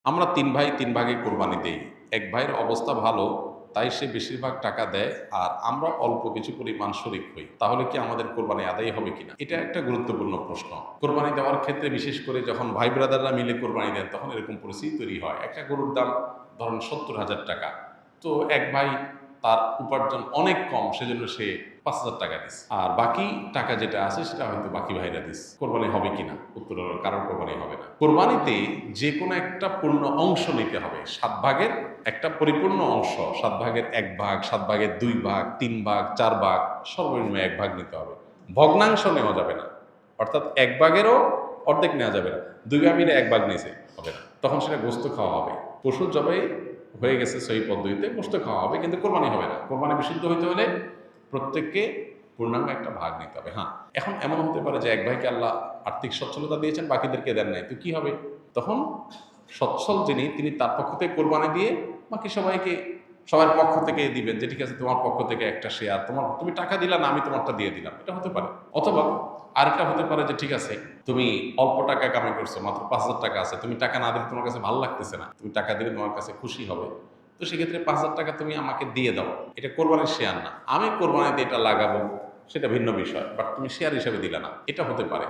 আমরা ৩ ভাই ৩ ভাগে কোরবানি দেই। এক ভাইয়ের অবস্থা ভালো, তাই সে বেশিরভাগ টাকা দেয় আর আমরা অল্প কিছু পরিমাণ শরিক হই। তাহলে কি আমাদের কোরবানি আদায় হবে কিনা? এটা একটা গুরুত্বপূর্ণ প্রশ্ন। কোরবানি দেওয়ার ক্ষেত্রে বিশেষ করে যখন ভাই ব্রাদাররা মিলে কোরবানি দেন তখন এরকম পরিস্থিতি তৈরি হয়। একটা গরুর দাম ধরেন ৳৭০,০০০। তো এক ভাই তার উপার্জন অনেক কম, সেজন্য সে ৳৫,০০০ দিছে। আর বাকি টাকা যেটা আছে সেটা হয়তো বাকি ভাইরা দিছে। কোরবানি হবে কিনা? উত্তর হলো কারোর কোরবানি হবে না। কোরবানিতে যেকোনো একটা পূর্ণ অংশ নিতে হবে। ৭ ভাগের একটা পরিপূর্ণ অংশ, ৭ ভাগের ১ ভাগ, ৭ ভাগের ২ ভাগ, ৩ ভাগ, ৪ ভাগ, সর্বনিম্ন ১ ভাগ নিতে হবে। ভগ্নাংশ নেওয়া যাবে না। অর্থাৎ ১ ভাগেরও অর্ধেক নেওয়া যাবে না। ২ ভাগ মিলে ১ ভাগ নিছে, হবে না। তখন সেটা গোশত খাওয়া হবে। পশু জবাই হয়ে গেছে সহি পদ্ধতিতে, গোশত খাওয়া হবে, কিন্তু কোরবানি হবে না। কোরবানি বিশুদ্ধ হইতে হলে প্রত্যেককে পূর্ণাঙ্গ একটা ভাগ নিতে হবে। হ্যাঁ, এখন এমন হতে পারে যে এক ভাইকে আল্লাহ আর্থিক সচ্ছলতা দিয়েছেন, বাকিদেরকে দেন নাই, তো কি হবে? তখন সচ্ছল যিনি, তিনি তার পক্ষ থেকে কোরবানি দিয়ে বাকি সবাইকে সবার পক্ষ থেকে দিবেন যে ঠিক আছে, তোমার পক্ষ থেকে একটা শেয়ার, তুমি টাকা দিলা না, আমি তোমারটা দিয়ে দিলাম, এটা হতে পারে। অথবা আরেকটা হতে পারে যে ঠিক আছে, তুমি অল্প টাকা কামাই করছো, মাত্র ৳৫,০০০ আছে, তুমি টাকা না দিলে তোমার কাছে ভালো লাগতেছে না, তুমি টাকা দিলে তোমার কাছে খুশি হবে, তো সেক্ষেত্রে ৳৫,০০০ তুমি আমাকে দিয়ে দাও। এটা কোরবানির শেয়ার না, আমি কোরবানিতে এটা লাগাবো, সেটা ভিন্ন বিষয়, বাট তুমি শেয়ার হিসেবে দিলে না, এটা হতে পারে।